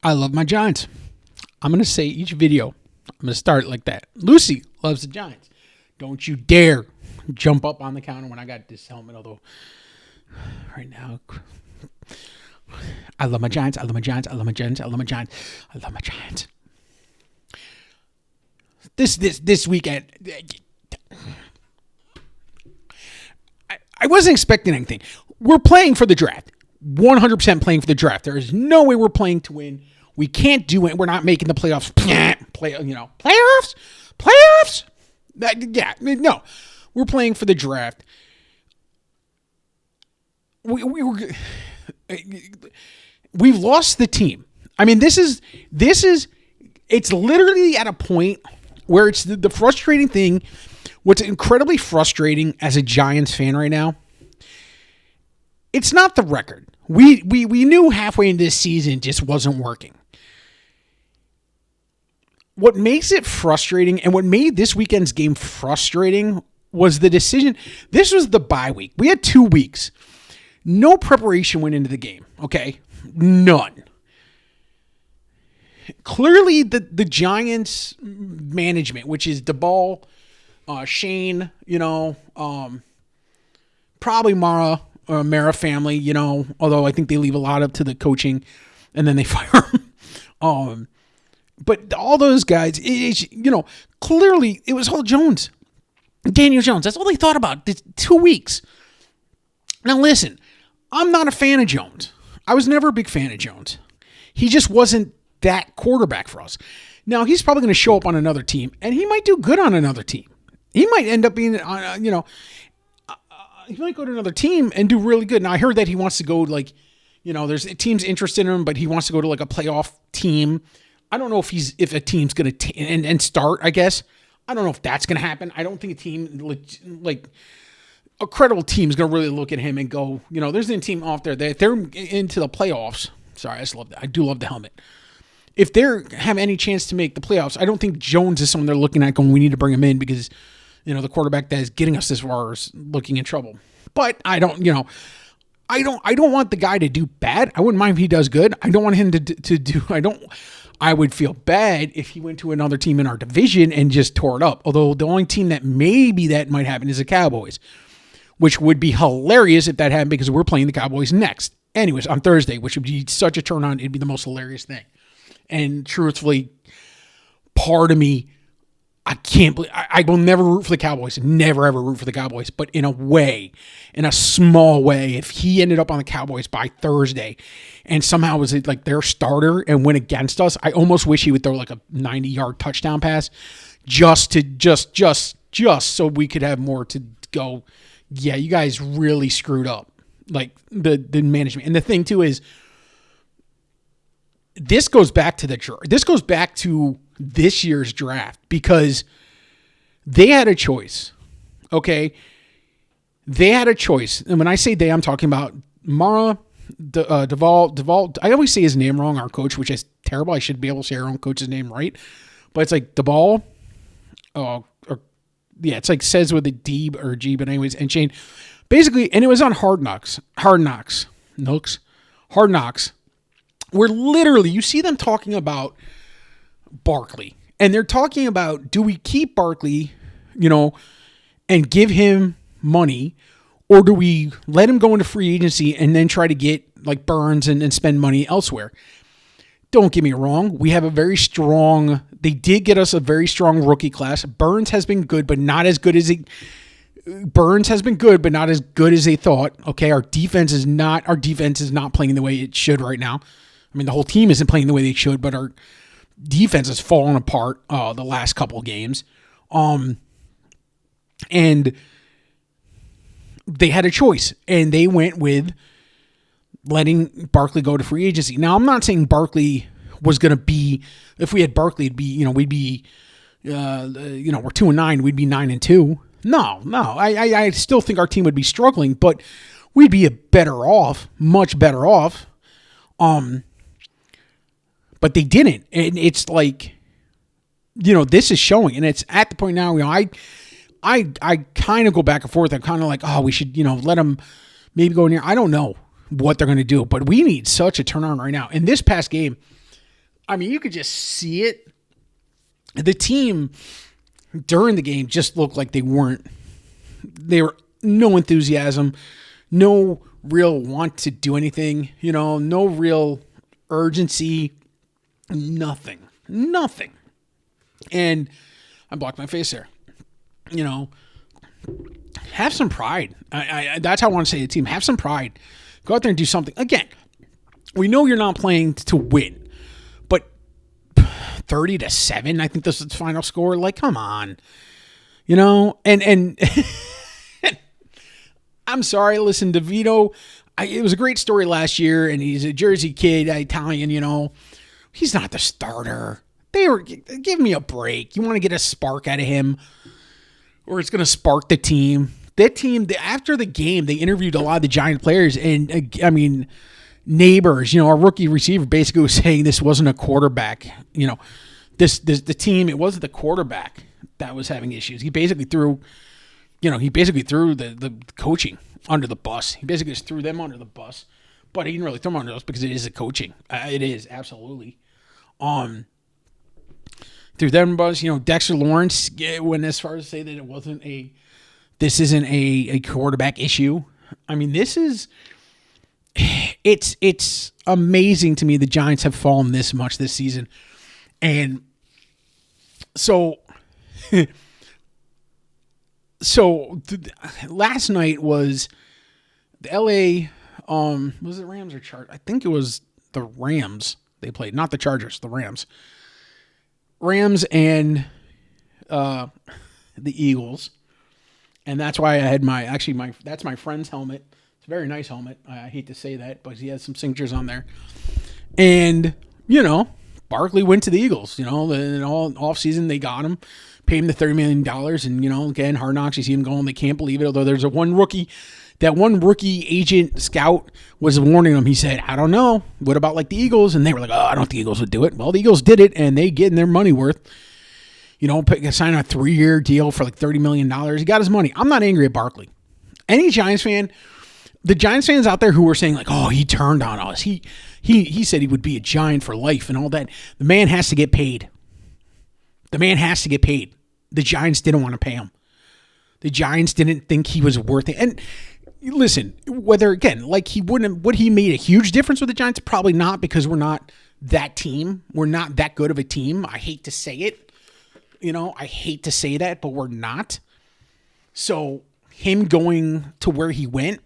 I love my Giants. I'm going to say each video, I'm going to start like that. Lucy loves the Giants. Don't you dare jump up on the counter when I got this helmet, although right now, I love my Giants. I love my Giants. I love my Giants. I love my Giants. I love my Giants. This weekend, I wasn't expecting anything. We're playing for the draft. 100% playing for the draft. There is no way we're playing to win. We can't do it. We're not making the playoffs. Playoffs. No. We're playing for the draft. We've lost the team. I mean, this is. It's literally at a point where it's the frustrating thing. What's incredibly frustrating as a Giants fan right now, it's not the record. We knew halfway into this season it just wasn't working. What makes it frustrating and what made this weekend's game frustrating was the decision. This was the bye week. We had 2 weeks. No preparation went into the game, okay? None. Clearly, the Giants management, which is DeBall, Shane, probably Mara family, although I think they leave a lot up to the coaching and then they fire them. But all those guys, clearly it was all Jones. Daniel Jones. That's all they thought about. 2 weeks. Now listen, I'm not a fan of Jones. I was never a big fan of Jones. He just wasn't that quarterback for us. Now he's probably going to show up on another team, and he might do good on another team. He might end up being, he might go to another team and do really good. Now I heard that he wants to go there's teams interested in him, but he wants to go to like a playoff team. I don't know if a team's going to and start, I guess. I don't know if that's going to happen. I don't think a team like a credible team is going to really look at him and go, there's a team off there that if they're into the playoffs. Sorry, I do love the helmet. If they have any chance to make the playoffs, I don't think Jones is someone they're looking at going, we need to bring him in because, the quarterback that is getting us this far is looking in trouble. But I don't want the guy to do bad. I wouldn't mind if he does good. I don't want him to do, I would feel bad if he went to another team in our division and just tore it up. Although the only team that maybe that might happen is the Cowboys, which would be hilarious if that happened because we're playing the Cowboys next. Anyways, on Thursday, which would be such a turn on. It'd be the most hilarious thing. And truthfully, part of me, I can't believe I will never root for the Cowboys. Never ever root for the Cowboys. But in a small way, if he ended up on the Cowboys by Thursday and somehow was it like their starter and went against us, I almost wish he would throw like a 90-yard touchdown pass just so we could have more to go, yeah, you guys really screwed up. Like the management. And the thing too is this goes back to this year's draft because they had a choice. Okay. They had a choice. And when I say they, I'm talking about Mara, Duvall. I always say his name wrong, our coach, which is terrible. I should be able to say our own coach's name right. But it's like Duvall. It's like says with a D or G, but anyways, and Shane. Basically, and it was on Hard Knocks. Where literally you see them talking about Barkley. And they're talking about, do we keep Barkley, and give him money, or do we let him go into free agency and then try to get like Burns and spend money elsewhere? Don't get me wrong. We have they did get us a very strong rookie class. Burns has been good, but not as good as they thought. Okay. Our defense is not playing the way it should right now. I mean, the whole team isn't playing the way they should, but our defense has fallen apart the last couple of games. And they had a choice, and they went with letting Barkley go to free agency. Now, I'm not saying Barkley was going to be, if we had Barkley, it'd be, we'd be, we're 2-9, we'd be 9-2. No. I still think our team would be struggling, but we'd be much better off. But they didn't. And it's like, this is showing. And it's at the point now, I kind of go back and forth. I'm kind of like, oh, we should, let them maybe go in here. I don't know what they're going to do, but we need such a turnaround right now. In this past game, I mean, you could just see it. The team during the game just looked like they were no enthusiasm, no real want to do anything, no real urgency, nothing. And I blocked my face there. Have some pride. That's how I want to say to the team. Have some pride. Go out there and do something. Again, we know you're not playing to win, but 30-7, I think this is the final score. Like, come on. And I'm sorry, listen, DeVito, it was a great story last year, and he's a Jersey kid, Italian, He's not the starter. Give me a break. You want to get a spark out of him, or it's going to spark the team. That team, after the game, they interviewed a lot of the Giant players, and Neighbors, our rookie receiver basically was saying this wasn't a quarterback. The team, it wasn't the quarterback that was having issues. He basically threw the coaching under the bus. He basically just threw them under the bus, but he didn't really throw them under the bus because it is the coaching. It is absolutely. Through them bus, Dexter Lawrence went as far as to say that this isn't a quarterback issue. I mean, it's amazing to me the Giants have fallen this much this season. And so last night was the LA, was it Rams or Chargers? I think it was the Rams they played, not the Chargers, the Rams. Rams and the Eagles. And that's why I had that's my friend's helmet. It's a very nice helmet. I hate to say that, but he has some signatures on there. And, Barkley went to the Eagles, and all offseason they got him, paid him the $30 million. And, again, Hard Knocks, you see him going, they can't believe it. Although there's one rookie agent scout was warning him. He said, I don't know. What about like the Eagles? And they were like, I don't think the Eagles would do it. Well, the Eagles did it, and they getting their money worth. Sign a 3-year deal for like $30 million. He got his money. I'm not angry at Barkley. Any Giants fan, the Giants fans out there who were saying like, he turned on us. He said he would be a Giant for life and all that. The man has to get paid. The Giants didn't want to pay him. The Giants didn't think he was worth it. And listen, whether, again, like would he made a huge difference with the Giants? Probably not, because we're not that team. We're not that good of a team. I hate to say it. I hate to say that, but we're not. So him going to where he went,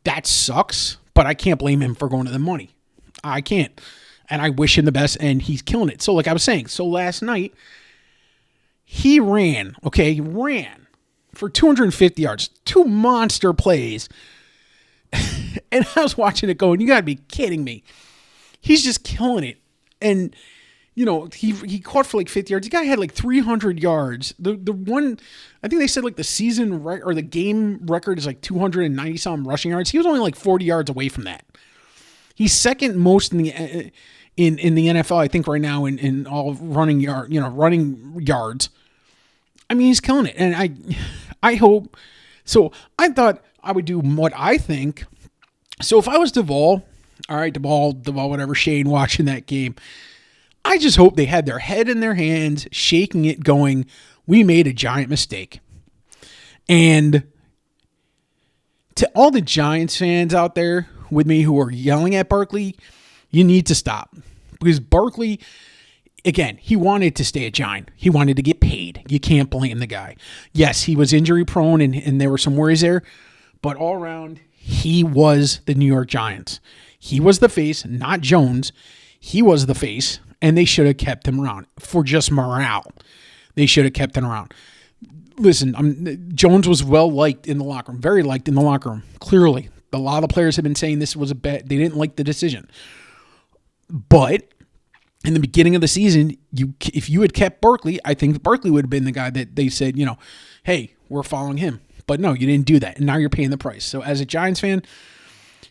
that sucks, but I can't blame him for going to the money. I can't. And I wish him the best, and he's killing it. So like I was saying, last night, he ran for 250 yards, 2 monster plays. And I was watching it going, you got to be kidding me. He's just killing it. And, he caught for like 50 yards. The guy had like 300 yards. The one, I think they said like the season or the game record is like 290 some rushing yards. He was only like 40 yards away from that. He's second most in the NFL, I think, right now in all running yards. I mean, he's killing it. And I hope. So I thought I would do what I think. So if I was Duvall, all right, Duvall, whatever, Shane watching that game, I just hope they had their head in their hands, shaking it, going, we made a giant mistake. And to all the Giants fans out there with me who are yelling at Barkley, you need to stop. Because Barkley, again, he wanted to stay a Giant. He wanted to get paid. You can't blame the guy. Yes, he was injury prone and there were some worries there. But all around, he was the New York Giants. He was the face, not Jones. He was the face. And they should have kept him around for just morale. They should have kept him around. Listen, Jones was well liked in the locker room, very liked in the locker room. Clearly, a lot of players have been saying this was a bet. They didn't like the decision. But in the beginning of the season, if you had kept Barkley, I think Barkley would have been the guy that they said, hey, we're following him. But no, you didn't do that. And now you're paying the price. So as a Giants fan,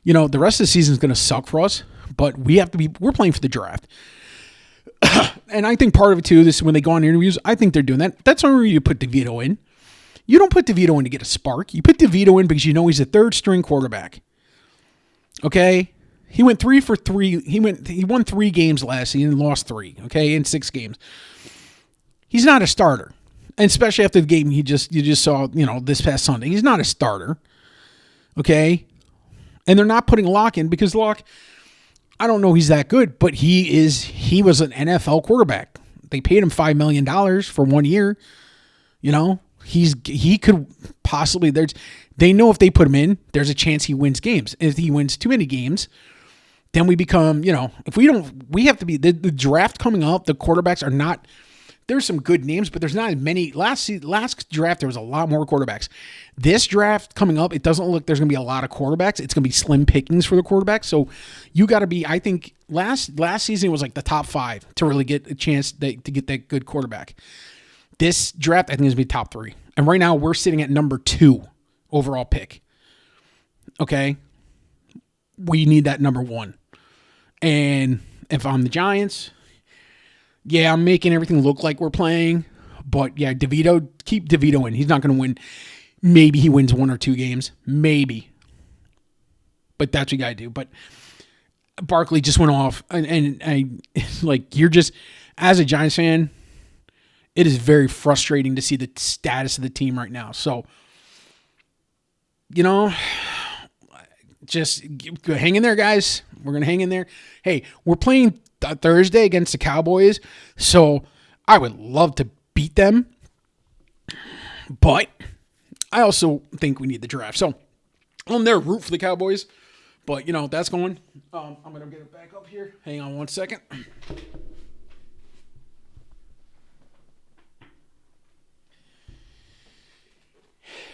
the rest of the season is going to suck for us. But we're playing for the draft. And I think part of it, too, this when they go on interviews, I think they're doing that. That's why you put DeVito in. You don't put DeVito in to get a spark. You put DeVito in because he's a third-string quarterback. Okay? He went 3 for 3. He won 3 games last season and lost 3, okay, in 6 games. He's not a starter. And especially after the game you just saw, this past Sunday. He's not a starter. Okay? And they're not putting Locke in because Locke, I don't know he's that good, but he was an NFL quarterback. They paid him $5 million for 1 year. He could possibly, they know if they put him in, there's a chance he wins games. If he wins too many games, then we become, if we have to be, the draft coming up, the quarterbacks are not, there's some good names, but there's not as many. Last draft, there was a lot more quarterbacks. This draft coming up, it doesn't look there's going to be a lot of quarterbacks. It's going to be slim pickings for the quarterbacks. So you got to be, I think, last season was like the top 5 to really get a chance to get that good quarterback. This draft, I think, is going to be top 3. And right now, we're sitting at number 2 overall pick. Okay? We need that number 1. And if I'm the Giants, yeah, I'm making everything look like we're playing. But, yeah, keep DeVito in. He's not going to win. Maybe he wins 1 or 2 games. Maybe. But that's what you got to do. But Barkley just went off. And I, you're just, as a Giants fan, it is very frustrating to see the status of the team right now. So, just hang in there, guys. We're going to hang in there. Hey, we're playing Thursday against the Cowboys, so I would love to beat them. But I also think we need the draft. So I'm there root for the Cowboys. But, that's going. I'm going to get it back up here. Hang on 1 second.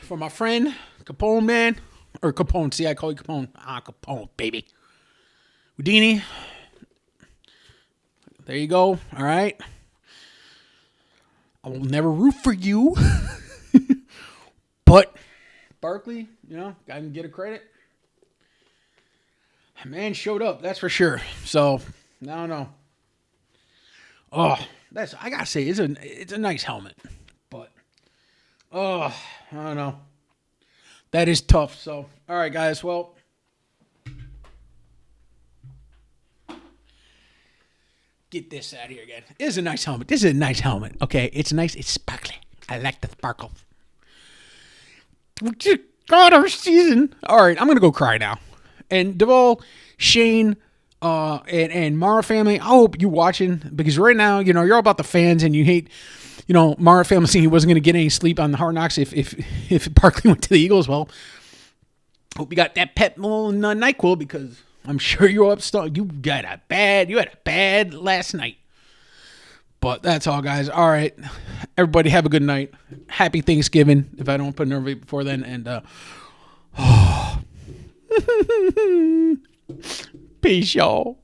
For my friend, Capone, man. Or Capone. See, I call you Capone. Capone, baby. Houdini. There you go. All right. I will never root for you. But Barkley, I can get a credit. Man showed up, that's for sure. So, I don't know. Oh, I gotta say, it's a nice helmet. But, I don't know. That is tough. So, all right, guys. Well, get this out of here again. This is a nice helmet. Okay, it's nice. It's sparkly. I like the sparkle. God, our season. All right, I'm gonna go cry now. And Duvall, Shane, and Mara family, I hope you're watching because right now, you're all about the fans and you hate, Mara family saying he wasn't going to get any sleep on the Hard Knocks if Barkley went to the Eagles. Well, hope you got that pet little NyQuil because I'm sure you're upset. You had a bad last night. But that's all, guys. All right, everybody have a good night. Happy Thanksgiving. If I don't put an overview before then, and peace, y'all.